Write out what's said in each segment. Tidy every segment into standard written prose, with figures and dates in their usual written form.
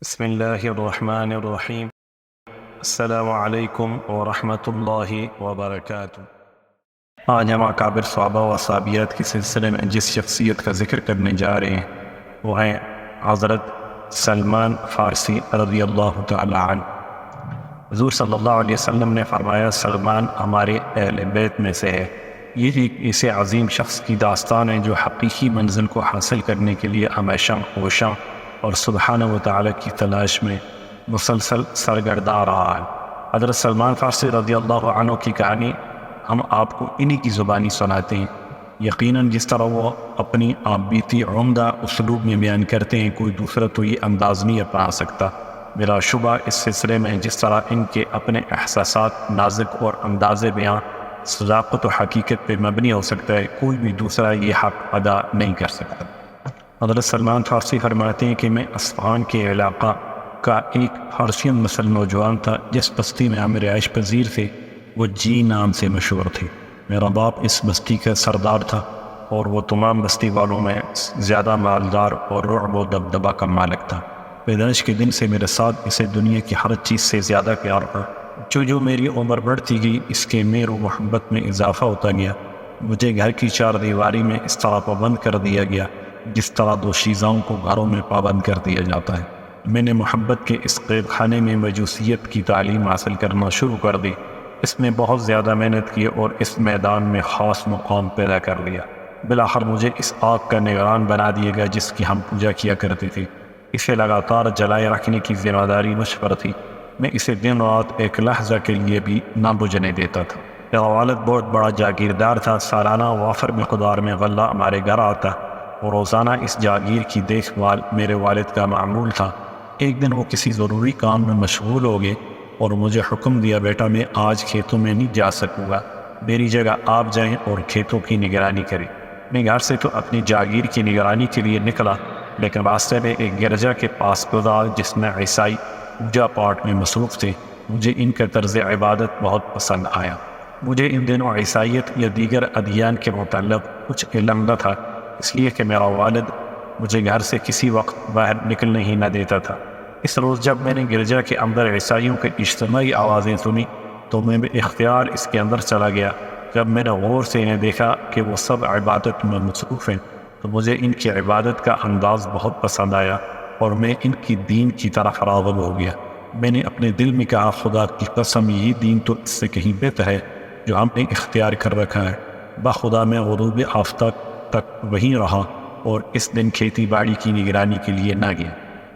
بسم اللہ الرحمن الرحیم۔ السلام علیکم ورحمۃ اللہ وبرکاتہ۔ آج ہم اکابر صحابہ و صحابیات کے سلسلے میں جس شخصیت کا ذکر کرنے جا رہے ہیں وہ ہیں حضرت سلمان فارسی رضی اللہ تعالی عنہ۔ حضور صلی اللہ علیہ وسلم نے فرمایا سلمان ہمارے اہل بیت میں سے ہے۔ یہ ایک ایسے عظیم شخص کی داستان ہے جو حقیقی منزل کو حاصل کرنے کے لیے ہمیشہ کوشاں اور سبحانہ و تعالی کی تلاش میں مسلسل سرگرداں رہا ہے۔ حضرت سلمان فارسی رضی اللہ عنہ کی کہانی ہم آپ کو انہی کی زبانی سناتے ہیں۔ یقیناً جس طرح وہ اپنی آپ بیتی عمدہ اسلوب میں بیان کرتے ہیں کوئی دوسرا تو یہ انداز نہیں اپنا سکتا۔ بلا شبہ اس سلسلے میں جس طرح ان کے اپنے احساسات نازک اور انداز بیان صداقت و حقیقت پہ مبنی ہو سکتا ہے، کوئی بھی دوسرا یہ حق ادا نہیں کر سکتا۔ حضرت سلمان فارسی فرماتے ہیں کہ میں اصفہان کے علاقہ کا ایک پرشین مسلم نوجوان تھا جس بستی میں ہم رہائش پذیر تھے، وہ جی نام سے مشہور تھی۔ میرا باپ اس بستی کا سردار تھا اور وہ تمام بستی والوں میں زیادہ مالدار اور رعب و دبدبہ کا مالک تھا۔ پیدائش کے دن سے میرے ساتھ اسے دنیا کی ہر چیز سے زیادہ پیار تھا۔ جو میری عمر بڑھتی گئی اس کے میر و محبت میں اضافہ ہوتا گیا۔ مجھے گھر کی چار دیواری میں اس طرح پابند کر دیا گیا جس طرح دو شیزاؤں کو گھروں میں پابند کر دیا جاتا ہے۔ میں نے محبت کے اس قید خانے میں مجوسیت کی تعلیم حاصل کرنا شروع کر دی۔ اس میں بہت زیادہ محنت کی اور اس میدان میں خاص مقام پیدا کر لیا۔ بالآخر مجھے اس آگ کا نگران بنا دیا گیا جس کی ہم پوجا کیا کرتے تھے۔ اسے لگاتار جلائے رکھنے کی ذمہ داری مجھ پر تھی۔ میں اسے دن رات ایک لحظہ کے لیے بھی نہ بجھنے دیتا تھا۔ میرا والد بہت بڑا جاگیردار تھا۔ سالانہ وافر مقدار میں غلہ ہمارے گھر آتا اور روزانہ اس جاگیر کی دیکھ بھال میرے والد کا معمول تھا۔ ایک دن وہ کسی ضروری کام میں مشغول ہو گئے اور مجھے حکم دیا بیٹا میں آج کھیتوں میں نہیں جا سکوں گا، میری جگہ آپ جائیں اور کھیتوں کی نگرانی کریں۔ میں گھر سے تو اپنی جاگیر کی نگرانی کے لیے نکلا لیکن راستے میں ایک گرجا کے پاس گزرا جس میں عیسائی پوجا پاٹ میں مصروف تھے۔ مجھے ان کا طرز عبادت بہت پسند آیا۔ مجھے ان دنوں عیسائیت یا دیگر ادیان کے متعلق کچھ علم نہ تھا، اس لیے کہ میرا والد مجھے گھر سے کسی وقت باہر نکلنے ہی نہ دیتا تھا۔ اس روز جب میں نے گرجا کے اندر عیسائیوں کی اجتماعی آوازیں سنی تو میں بے اختیار اس کے اندر چلا گیا۔ جب میں نے غور سے انہیں دیکھا کہ وہ سب عبادت میں مصروف ہیں تو مجھے ان کی عبادت کا انداز بہت پسند آیا اور میں ان کی دین کی طرف راغب ہو گیا۔ میں نے اپنے دل میں کہا خدا کی قسم یہ دین تو اس سے کہیں بہتر ہے جو ہم نے اختیار کر رکھا ہے۔ بخدا میں غروب آفتاب تک وہیں رہا اور اس دن کھیتی باڑی کی نگرانی کے لیے نہ گیا۔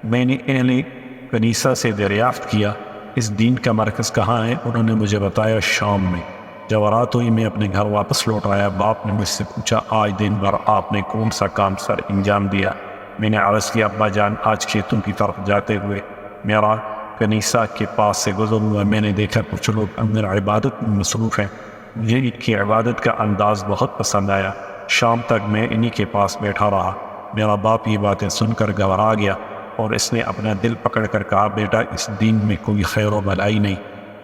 میں نے انہیں کنیسہ سے دریافت کیا اس دین کا مرکز کہاں ہے۔ انہوں نے مجھے بتایا شام میں۔ جب رات ہوئی میں اپنے گھر واپس لوٹ آیا، باپ نے مجھ سے پوچھا آج دن بھر آپ نے کون سا کام سر انجام دیا؟ میں نے عرض کیا ابا جان آج کھیتوں کی طرف جاتے ہوئے میرا کنیسہ کے پاس سے گزر ہوا، میں نے دیکھا کچھ لوگ اندر عبادت میں مصروف ہیں۔ مجھے ان کی عبادت کا انداز بہت پسند آیا۔ شام تک میں انہی کے پاس بیٹھا رہا۔ میرا باپ یہ باتیں سن کر گھبرا گیا اور اس نے اپنا دل پکڑ کر کہا بیٹا اس دین میں کوئی خیر و بھلائی نہیں،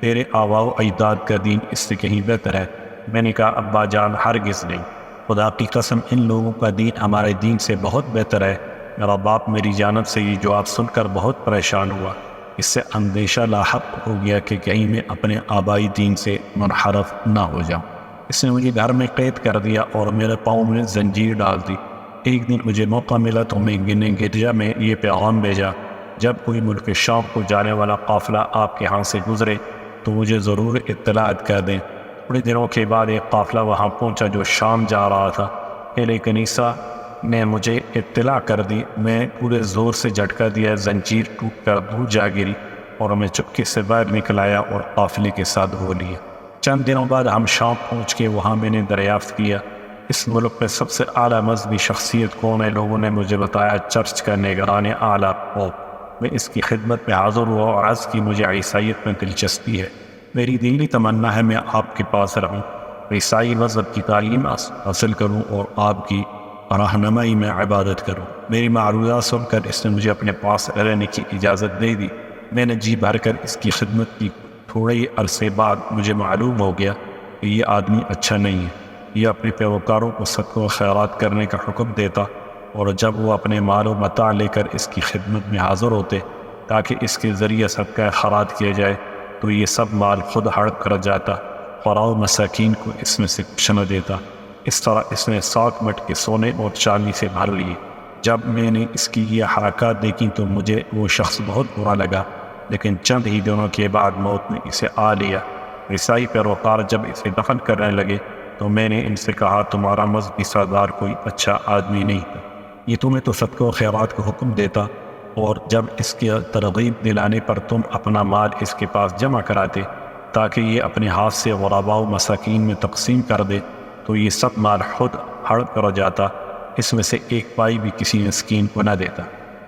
تیرے آباء و اجداد کا دین اس سے کہیں بہتر ہے۔ میں نے کہا ابا جان ہرگز نہیں، خدا کی قسم ان لوگوں کا دین ہمارے دین سے بہت بہتر ہے۔ میرا باپ میری جانب سے یہ جواب سن کر بہت پریشان ہوا۔ اس سے اندیشہ لاحق ہو گیا کہ کہیں میں اپنے آبائی دین سے منحرف نہ ہو جاؤں۔ اس نے مجھے گھر میں قید کر دیا اور میرے پاؤں میں زنجیر ڈال دی۔ ایک دن مجھے موقع ملا تو میں گرجا میں یہ پیغام بھیجا جب کوئی ملک شام کو جانے والا قافلہ آپ کے ہاں سے گزرے تو مجھے ضرور اطلاعات کر دیں۔ تھوڑے دنوں کے بعد ایک قافلہ وہاں پہنچا جو شام جا رہا تھا۔ اہل کنیسہ نے مجھے اطلاع کر دی۔ میں پورے زور سے جھٹکا دیا، زنجیر ٹوٹ کر دور جا گری اور میں چپکے سے باہر نکل آیا اور قافلے کے ساتھ ہو لیا۔ چند دنوں بعد ہم شام پہنچ کے وہاں میں نے دریافت کیا اس ملک میں سب سے اعلیٰ مذہبی شخصیت کون ہے۔ لوگوں نے مجھے بتایا چرچ کا نگران اعلیٰ پوپ۔ میں اس کی خدمت میں حاضر ہوا اور عرض کی مجھے عیسائیت میں دلچسپی ہے، میری دلی تمنا ہے میں آپ کے پاس رہوں، عیسائی مذہب کی تعلیم حاصل کروں اور آپ کی رہنمائی میں عبادت کروں۔ میری معروضات سن کر اس نے مجھے اپنے پاس رہنے کی اجازت دے دی۔ میں نے جی بھر کر اس کی خدمت کی۔ تھوڑے ہی عرصے بعد مجھے معلوم ہو گیا کہ یہ آدمی اچھا نہیں ہے۔ یہ اپنے پیروکاروں کو صدقہ و خیرات کرنے کا حکم دیتا اور جب وہ اپنے مال و متاع لے کر اس کی خدمت میں حاضر ہوتے تاکہ اس کے ذریعے صدقہ خیرات کیا جائے، تو یہ سب مال خود ہڑپ کر جاتا، فقراء و مساکین کو اس میں سے کچھ نہ دیتا۔ اس طرح اس نے 7 مٹکے سونے اور چاندی سے بھر لیے۔ جب میں نے اس کی یہ حرکات دیکھی تو مجھے وہ شخص بہت برا لگا، لیکن چند ہی دنوں کے بعد موت نے اسے آ لیا۔ عیسائی پیروکار جب اسے دفن کرنے لگے تو میں نے ان سے کہا، تمہارا مذہبی سردار کوئی اچھا آدمی نہیں تھا، یہ تمہیں تو صدقہ و خیرات کا حکم دیتا، اور جب اس کی ترغیب دلانے پر تم اپنا مال اس کے پاس جمع کراتے تاکہ یہ اپنے ہاتھ سے غرباء و مساکین میں تقسیم کر دے، تو یہ سب مال خود ہڑپ کر جاتا، اس میں سے ایک پائی بھی کسی مسکین کو نہ دیتا۔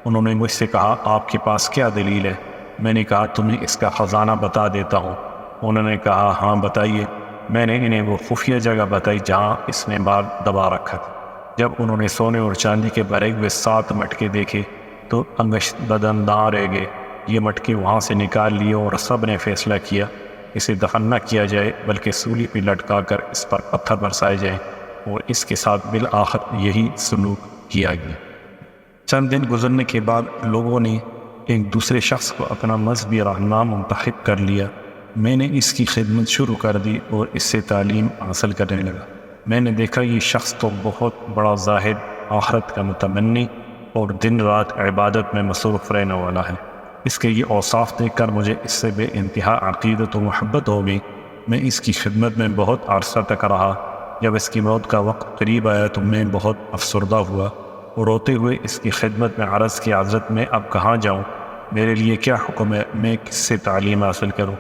انہوں نے مجھ سے کہا، آپ کے پاس کیا دلیل ہے؟ میں نے کہا، تمہیں اس کا خزانہ بتا دیتا ہوں۔ انہوں نے کہا، ہاں بتائیے۔ میں نے انہیں وہ خفیہ جگہ بتائی جہاں اس نے مال دبا رکھا تھا۔ جب انہوں نے سونے اور چاندی کے بھرے ہوئے 7 مٹکے دیکھے تو انگشت بدن نہ رہ گئے۔ یہ مٹکے وہاں سے نکال لیے اور سب نے فیصلہ کیا اسے دفن نہ کیا جائے بلکہ سولی پہ لٹکا کر اس پر پتھر برسائے جائیں، اور اس کے ساتھ بالآخر یہی سلوک کیا گیا۔ چند دن گزرنے کے بعد لوگوں نے ایک دوسرے شخص کو اپنا مذہبی رہنما منتخب کر لیا۔ میں نے اس کی خدمت شروع کر دی اور اس سے تعلیم حاصل کرنے لگا۔ میں نے دیکھا یہ شخص تو بہت بڑا زاہد، آخرت کا متمنی اور دن رات عبادت میں مصروف رہنے والا ہے۔ اس کے یہ اوصاف دیکھ کر مجھے اس سے بے انتہا عقیدت و محبت ہو گئی۔ میں اس کی خدمت میں بہت عرصہ تک رہا۔ جب اس کی موت کا وقت قریب آیا تو میں بہت افسردہ ہوا اور روتے ہوئے اس کی خدمت میں عرض کی، حضرت میں اب کہاں جاؤں؟ میرے لیے کیا حکم ہے؟ میں کس سے تعلیم حاصل کروں؟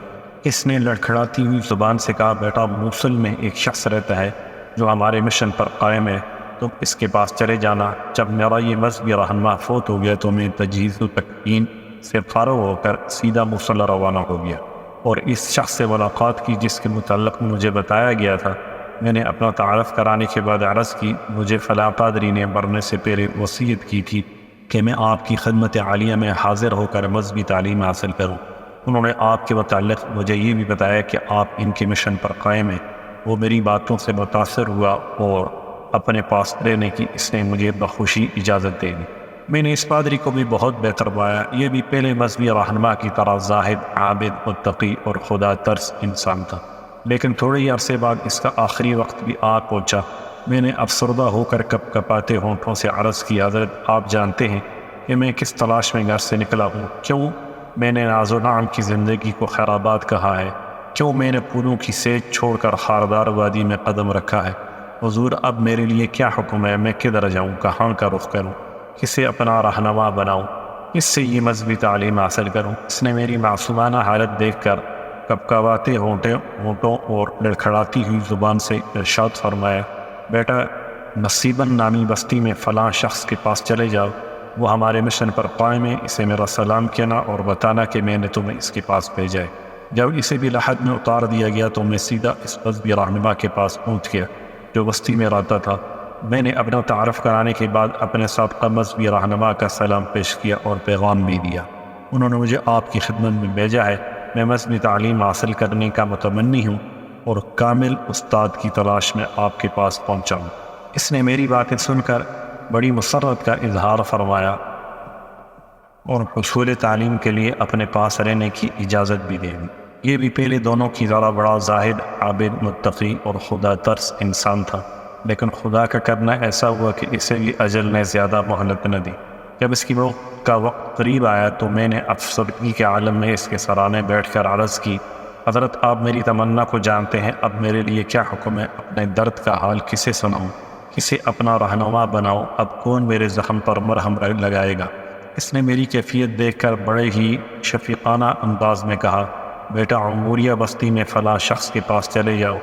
اس نے لڑکھڑاتی ہوئی زبان سے کہا، بیٹا، موصل میں ایک شخص رہتا ہے جو ہمارے مشن پر قائم ہے، تم اس کے پاس چلے جانا۔ جب میرا یہ مذہبی رہنما فوت ہو گیا تو میں تجہیز و تکفین سے فارغ ہو کر سیدھا موصل روانہ ہو گیا اور اس شخص سے ملاقات کی جس کے متعلق مجھے بتایا گیا تھا۔ میں نے اپنا تعارف کرانے کے بعد عرض کی، مجھے فلاں پادری نے مرنے سے پہلے وصیت کی تھی کہ میں آپ کی خدمت عالیہ میں حاضر ہو کر مذہبی تعلیم حاصل کروں۔ انہوں نے آپ کے متعلق مجھے یہ بھی بتایا کہ آپ ان کے مشن پر قائم ہیں۔ وہ میری باتوں سے متاثر ہوا اور اپنے پاس رہنے کی اس نے مجھے بخوشی اجازت دے دی۔ میں نے اس پادری کو بھی بہت بہتر پایا۔ یہ بھی پہلے مذہبی رہنما کی طرح زاہد، عابد، متقی اور خدا ترس انسان تھا، لیکن تھوڑے ہی عرصے بعد اس کا آخری وقت بھی آ پہنچا۔ میں نے افسردہ ہو کر کپ کپاتے ہونٹوں سے عرض کی، حضرت آپ جانتے ہیں کہ میں کس تلاش میں گھر سے نکلا ہوں؟ کیوں میں نے ناز و نعم کی زندگی کو خیرآباد کہا ہے؟ کیوں میں نے پھولوں کی سیج چھوڑ کر خاردار وادی میں قدم رکھا ہے؟ حضور، اب میرے لیے کیا حکم ہے؟ میں کدھر جاؤں؟ کہاں کا رخ کروں؟ کسے اپنا رہنما بناؤں؟ کس سے یہ مذہبی تعلیم حاصل کروں؟ اس نے میری معصومانہ حالت دیکھ کر کپکواتے ہونٹوں اور لڑکھڑاتی ہوئی زبان سے ارشاد فرمایا، بیٹا، نصیباً نامی بستی میں فلاں شخص کے پاس چلے جاؤ، وہ ہمارے مشن پر قائم ہے، اسے میرا سلام کہنا اور بتانا کہ میں نے تمہیں اس کے پاس بھیجا ہے۔ جب اسے بھی لحد میں اتار دیا گیا تو میں سیدھا اس مذہبی رہنما کے پاس پہنچ گیا جو بستی میں رہتا تھا۔ میں نے اپنا تعارف کرانے کے بعد اپنے سابقہ مذہبی رہنما کا سلام پیش کیا اور پیغام بھی دیا۔ انہوں نے مجھے آپ کی خدمت میں بھیجا ہے۔ میں مذہبی تعلیم حاصل کرنے کا متمنی ہوں اور کامل استاد کی تلاش میں آپ کے پاس پہنچا ہوں۔ اس نے میری باتیں سن کر بڑی مسرت کا اظہار فرمایا اور حصول تعلیم کے لیے اپنے پاس رہنے کی اجازت بھی دے دی۔ یہ بھی پہلے دونوں کی طرح بڑا زاہد، عابد، متقی اور خدا ترس انسان تھا، لیکن خدا کا کرنا ایسا ہوا کہ اسے بھی اجل نے زیادہ مہلت نہ دی۔ جب اس کی موت کا وقت قریب آیا تو میں نے افسردگی کے عالم میں اس کے سرانے بیٹھ کر عرض کی، حضرت آپ میری تمنا کو جانتے ہیں، اب میرے لیے کیا حکم ہے؟ اپنے درد کا حال کسے سناؤں؟ کسے اپنا رہنما بناؤں؟ اب کون میرے زخم پر مرہم لگائے گا؟ اس نے میری کیفیت دیکھ کر بڑے ہی شفیقانہ انداز میں کہا، بیٹا، عموریہ بستی میں فلاں شخص کے پاس چلے جاؤ،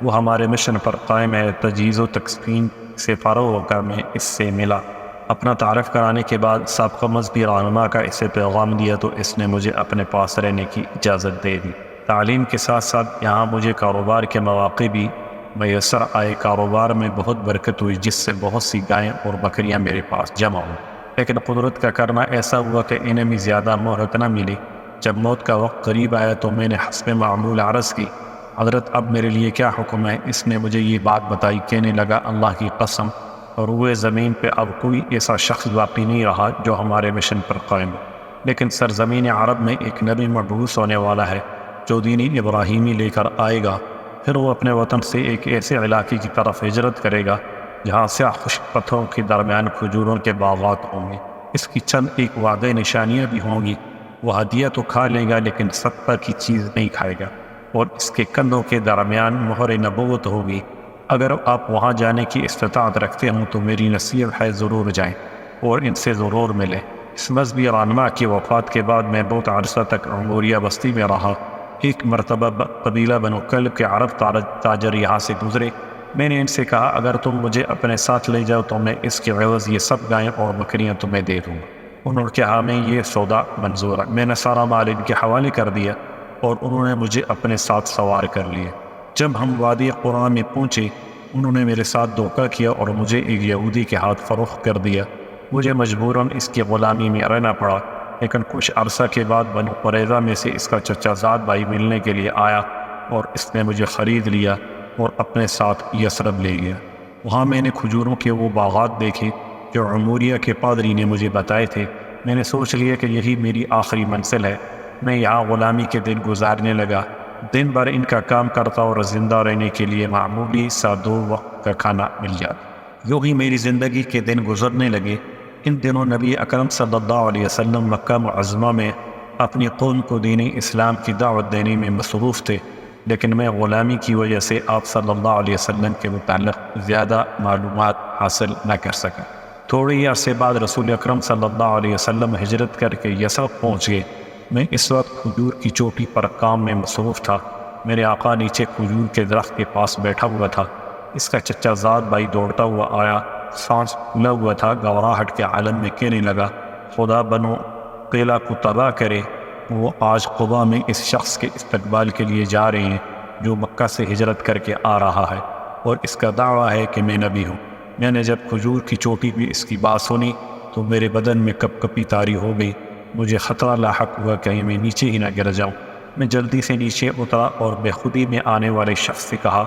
وہ ہمارے مشن پر قائم ہے۔ تجہیز و تکفین سے فارغ ہو کر میں اس سے ملا۔ اپنا تعارف کرانے کے بعد سابقہ مذہبی رہنما کا اسے پیغام دیا تو اس نے مجھے اپنے پاس رہنے کی اجازت دے دی۔ تعلیم کے ساتھ ساتھ یہاں مجھے کاروبار کے مواقع بھی میسر آئے۔ کاروبار میں بہت برکت ہوئی جس سے بہت سی گائیں اور بکریاں میرے پاس جمع ہوئیں، لیکن قدرت کا کرنا ایسا ہوا کہ انہیں بھی زیادہ مہلت نہ ملی۔ جب موت کا وقت قریب آیا تو میں نے حسب معمول عرض کی، حضرت اب میرے لیے کیا حکم ہے؟ اس نے مجھے یہ بات بتائی۔ کہنے لگا، اللہ کی قسم، اور روئے زمین پہ اب کوئی ایسا شخص باقی نہیں رہا جو ہمارے مشن پر قائم ہے۔ لیکن سرزمین عرب میں ایک نبی مبعوث ہونے والا ہے جو دین ابراہیمی لے کر آئے گا، پھر وہ اپنے وطن سے ایک ایسے علاقے کی طرف ہجرت کرے گا جہاں سیاہ خشک پتھروں کے درمیان کھجوروں کے باغات ہوں گے۔ اس کی چند ایک واضح نشانیاں بھی ہوں گی۔ وہ ہدیہ تو کھا لے گا لیکن صدقہ کی چیز نہیں کھائے گا، اور اس کے کندھوں کے درمیان مہر نبوت ہوگی۔ اگر آپ وہاں جانے کی استطاعت رکھتے ہوں تو میری نصیحت ہے ضرور جائیں اور ان سے ضرور ملیں۔ اس مذہبی رہنما کی وفات کے بعد میں بہت عرصہ تک عموریہ بستی میں رہا۔ ایک مرتبہ قبیلہ بنو کلب کے عرب تاجر یہاں سے گزرے۔ میں نے ان سے کہا اگر تم مجھے اپنے ساتھ لے جاؤ تو میں اس کے عوض یہ سب گائیں اور بکریاں تمہیں دے دوں گا۔ انہوں نے کہا ہمیں یہ سودا منظور ہے۔ میں نے سارا مال ان کے حوالے کر دیا اور انہوں نے مجھے اپنے ساتھ سوار کر لیا۔ جب ہم وادی قرآن میں پہنچے انہوں نے میرے ساتھ دھوکہ کیا اور مجھے ایک یہودی کے ہاتھ فروخت کر دیا۔ مجھے مجبوراً اس کی غلامی میں رہنا پڑا، لیکن کچھ عرصہ کے بعد بنو قریظہ میں سے اس کا چچا زاد بھائی ملنے کے لیے آیا اور اس نے مجھے خرید لیا اور اپنے ساتھ یثرب لے گیا۔ وہاں میں نے کھجوروں کے وہ باغات دیکھے جو عموریہ کے پادری نے مجھے بتائے تھے۔ میں نے سوچ لیا کہ یہی میری آخری منزل ہے۔ میں یہاں غلامی کے دن گزارنے لگا، دن بھر ان کا کام کرتا اور زندہ رہنے کے لیے معمولی سا 2 وقت کا کھانا مل جاتا۔ یوں ہی میری زندگی کے دن گزرنے لگے۔ ان دنوں نبی اکرم صلی اللہ علیہ وسلم مکہ معظمہ میں اپنی قوم کو دین اسلام کی دعوت دینے میں مصروف تھے، لیکن میں غلامی کی وجہ سے آپ صلی اللہ علیہ وسلم کے متعلق زیادہ معلومات حاصل نہ کر سکا۔ تھوڑے ہی عرصے بعد رسول اکرم صلی اللہ علیہ وسلم ہجرت کر کے یثرب پہنچ گئے۔ میں اس وقت کھجور کی چوٹی پر کام میں مصروف تھا۔ میرے آقا نیچے کھجور کے درخت کے پاس بیٹھا ہوا تھا۔ اس کا چچا زاد بھائی دوڑتا ہوا آیا، سانس پھولا ہوا تھا، گھبراہٹ کے عالم میں کہنے لگا خدا بنو قیلہ کو تباہ کرے، وہ آج قبا میں اس شخص کے استقبال کے لیے جا رہے ہیں جو مکہ سے ہجرت کر کے آ رہا ہے اور اس کا دعویٰ ہے کہ میں نبی ہوں۔ میں نے جب کھجور کی چوٹی پہ اس کی بات سنی تو میرے بدن میں کپ کپی طاری ہو گئی۔ مجھے خطرہ لاحق ہوا کہیں میں نیچے ہی نہ گر جاؤں۔ میں جلدی سے نیچے اترا اور بے خودی میں آنے والے شخص سے کہا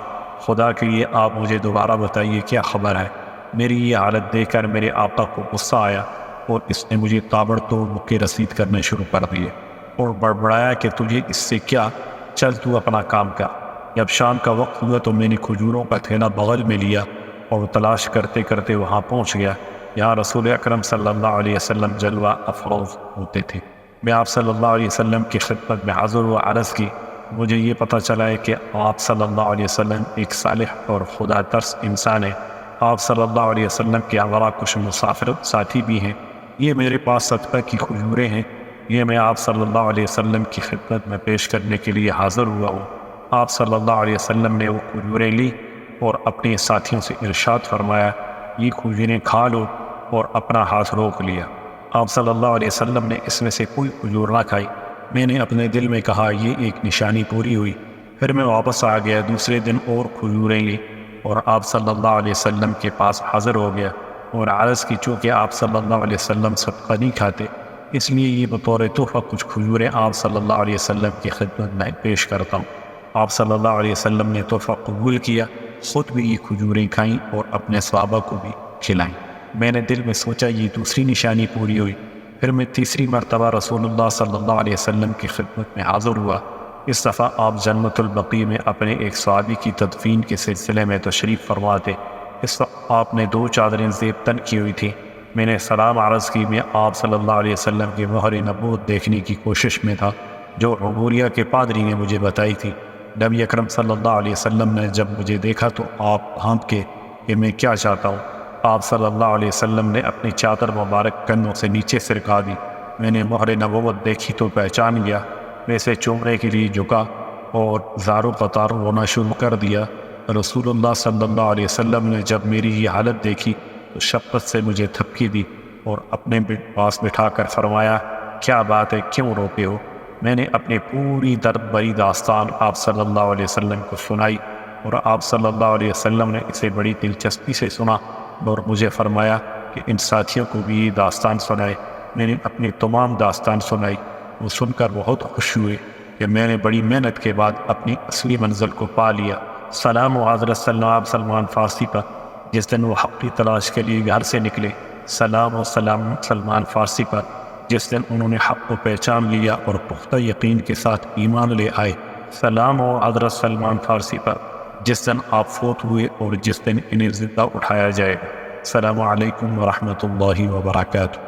خدا کے لیے آپ مجھے دوبارہ بتائیے کیا خبر ہے۔ میری یہ حالت دیکھ کر میرے آقا کو غصہ آیا اور اس نے مجھے تابڑ توڑ مکے رسید کرنے شروع کر دیے اور بڑبڑایا کہ تجھے اس سے کیا، چل تو اپنا کام کر۔ جب شام کا وقت ہوا تو میں نے کھجوروں کا تھیلا بغل میں لیا اور تلاش کرتے کرتے وہاں پہنچ گیا جہاں رسول اکرم صلی اللہ علیہ وسلم جلوہ افروز ہوتے تھے۔ میں آپ صلی اللہ علیہ وسلم کی خدمت میں حاضر و عرض کی۔ مجھے یہ پتہ چلا ہے کہ آپ صلی اللہ علیہ وسلم ایک صالح اور خدا ترس انسان ہے۔ آپ صلی اللہ علیہ وسلم کے ہمراہ کچھ مسافر ساتھی بھی ہیں۔ یہ میرے پاس صدقہ کی کھجوریں ہیں، یہ میں آپ صلی اللہ علیہ وسلم کی خدمت میں پیش کرنے کے لیے حاضر ہوا ہوں۔ آپ صلی اللہ علیہ وسلم نے وہ کھجوریں لی اور اپنے ساتھیوں سے ارشاد فرمایا یہ کھجوریں کھا لو، اور اپنا ہاتھ روک لیا۔ آپ صلی اللہ علیہ وسلم نے اس میں سے کوئی کھجور نہ کھائی۔ میں نے اپنے دل میں کہا یہ ایک نشانی پوری ہوئی۔ پھر میں واپس آ گیا، دوسرے دن اور کھجوریں لی اور آپ صلی اللہ علیہ وسلم کے پاس حاضر ہو گیا اور عرض کی چونکہ آپ صلی اللہ علیہ وسلم صدقہ نہیں کھاتے اس لیے یہ بطور تحفہ کچھ کھجوریں آپ صلی اللہ علیہ وسلم کی خدمت میں پیش کرتا ہوں۔ آپ صلی اللہ علیہ وسلم نے تحفہ قبول کیا، خود بھی یہ کھجوریں کھائیں اور اپنے صحابہ کو بھی کھلائیں۔ میں نے دل میں سوچا یہ دوسری نشانی پوری ہوئی۔ پھر میں تیسری مرتبہ رسول اللہ صلی اللہ علیہ وسلم کی خدمت میں حاضر ہوا۔ اس دفعہ آپ جنت البقیع میں اپنے ایک صحابی کی تدفین کے سلسلے میں تشریف فرما تھے۔ اس وقت آپ نے 2 چادریں زیب تن کی ہوئی تھیں۔ میں نے سلام عرض کی۔ میں آپ صلی اللہ علیہ وسلم کی مہر نبوت دیکھنے کی کوشش میں تھا جو عموریہ کے پادری نے مجھے بتائی تھی۔ نبی اکرم صلی اللہ علیہ وسلم نے جب مجھے دیکھا تو آپ ہانپ کے کہ میں کیا چاہتا ہوں۔ آپ صلی اللہ علیہ وسلم نے اپنی چادر مبارک کندھوں سے نیچے سرکا دی۔ میں نے مہر نبوت دیکھی تو پہچان گیا۔ میں اسے چومنے کے لیے جھکا اور زارو قطار رونا شروع کر دیا۔ رسول اللہ صلی اللہ علیہ وسلم نے جب میری یہ حالت دیکھی تو شفقت سے مجھے تھپکی دی اور اپنے پاس بٹھا کر فرمایا کیا بات ہے، کیوں روتے ہو؟ میں نے اپنی پوری درد بری داستان آپ صلی اللہ علیہ وسلم کو سنائی اور آپ صلی اللہ علیہ وسلم نے اسے بڑی دلچسپی سے سنا اور مجھے فرمایا کہ ان ساتھیوں کو بھی یہ داستان سنائے۔ میں نے اپنی تمام داستان سنائی۔ وہ سن کر بہت خوش ہوئے کہ میں نے بڑی محنت کے بعد اپنی اصلی منزل کو پا لیا۔ سلام و حضرت سلمان فارسی پر جس دن وہ حق کی تلاش کے لیے گھر سے نکلے۔ سلام و سلام سلمان فارسی پر جس دن انہوں نے حق کو پہچان لیا اور پختہ یقین کے ساتھ ایمان لے آئے۔ سلام ہو حضرت سلمان فارسی پر جس دن آپ فوت ہوئے اور جس دن انہیں زندہ اٹھایا جائے گا۔ السلام علیکم ورحمۃ اللہ وبرکاتہ۔